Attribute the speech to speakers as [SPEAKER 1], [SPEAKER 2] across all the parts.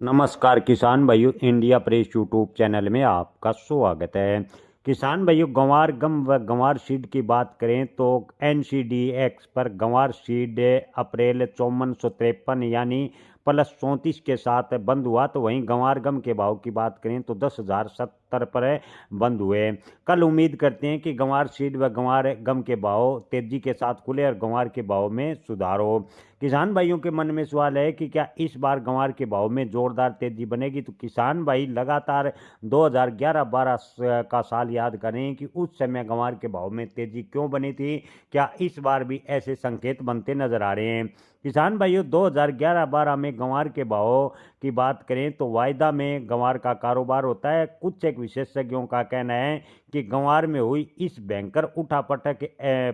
[SPEAKER 1] नमस्कार किसान भाइयों, इंडिया प्रेस यूट्यूब चैनल में आपका स्वागत है। किसान भाइयों, गंवार गम व गंवार सीड की बात करें तो NCDX पर गंवार सीड अप्रैल 5453 यानी +34 के साथ बंद हुआ। तो वहीं गंवार गम के भाव की बात करें तो 10,070 पर बंद हुए। कल उम्मीद करते हैं कि गंवार सीड व गंवार गम के भाव तेजी के साथ खुले और गंवार के भाव में सुधार हो। किसान भाइयों के मन में सवाल है कि क्या इस बार गंवार के भाव में जोरदार तेजी बनेगी। तो किसान भाई लगातार 2011-12 का साल याद करें कि उस समय गंवार के भाव में तेजी क्यों बनी थी। क्या इस बार भी ऐसे संकेत बनते नजर आ रहे हैं। किसान भाइयों, 2011-12 में गंवार के भाव की बात करें तो वायदा में गंवार का कारोबार होता है। कुछ एक विशेषज्ञों का कहना है कि गंवार में हुई इस भयंकर उठापटक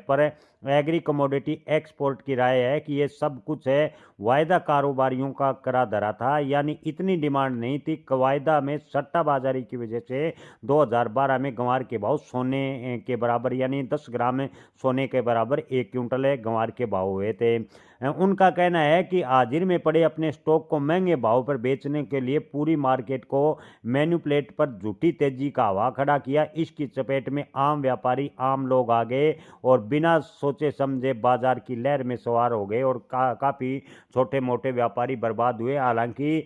[SPEAKER 1] पर एग्री कमोडिटी एक्सपोर्ट की राय है कि ये सब कुछ है वायदा कारोबारियों का करा धरा था, यानी इतनी डिमांड नहीं थी। वायदा में सट्टाबाजारी की वजह से 2012 में गंवार के भाव सोने के बराबर यानी 10 ग्राम सोने के बराबर 1 क्विंटल गंवार के भाव हुए थे। उनका कहना है कि हाजिर में पड़े अपने स्टॉक को महंगे भाव पर बेचने के लिए पूरी मार्केट को मैन्युपुलेट पर झूठी तेजी का हवा खड़ा किया। इसकी चपेट में आम व्यापारी, आम लोग आ गए और बिना सोचे समझे बाजार की लहर में सवार हो गए और काफ़ी छोटे मोटे व्यापारी बर्बाद हुए। हालांकि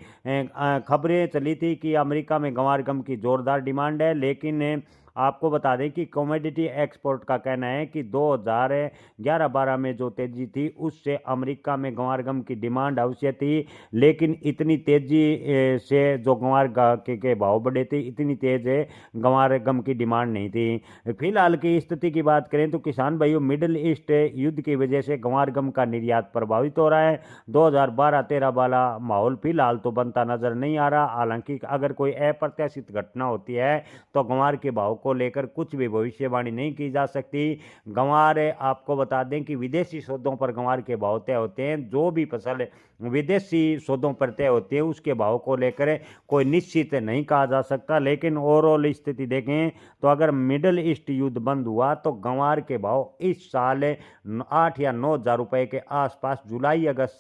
[SPEAKER 1] खबरें चली थी कि अमेरिका में गंवार गम की जोरदार डिमांड है, लेकिन आपको बता दें कि कमोडिटी एक्सपोर्ट का कहना है कि 2011-12 में जो तेजी थी उससे अमेरिका में गंवार गम की डिमांड अवश्य थी, लेकिन इतनी तेजी से जो गंवार के भाव बढ़े थे, इतनी तेज गंवार गम की डिमांड नहीं थी। फिलहाल की स्थिति की बात करें तो किसान भाइयों, मिडिल ईस्ट युद्ध की वजह से गंवार गम का निर्यात प्रभावित हो रहा है। 2012-13 वाला माहौल फिलहाल तो बनता नजर नहीं आ रहा। हालांकि अगर कोई अप्रत्याशित घटना होती है तो गंवार के भाव को लेकर कुछ भी भविष्यवाणी नहीं की जा सकती। गंवार, आपको बता दें कि विदेशी सौदों पर गंवार के भाव तय होते हैं। जो भी फसल विदेशी सौदों पर तय होती है उसके भाव को लेकर कोई निश्चित नहीं कहा जा सकता। लेकिन ओवरऑल स्थिति देखें तो अगर मिडल ईस्ट युद्ध बंद हुआ तो गंवार के भाव इस साल 8 या 9 हज़ार रुपये के आसपास जुलाई अगस्त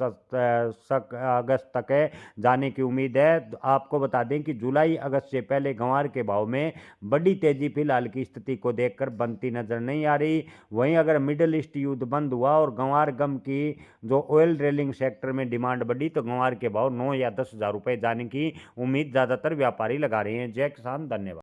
[SPEAKER 1] तक जाने की उम्मीद है। आपको बता दें कि जुलाई अगस्त से पहले गंवार के भाव में बड़ी तेजी फिलहाल की स्थिति को देखकर बनती नजर नहीं आ रही। वहीं अगर मिडिल ईस्ट युद्ध बंद हुआ और गंवार गम की जो ऑयल ड्रिलिंग सेक्टर में डिमांड बढ़ी तो गंवार के भाव 9 या 10 हज़ार रुपये जाने की उम्मीद ज़्यादातर व्यापारी लगा रहे हैं। जय किसान, धन्यवाद।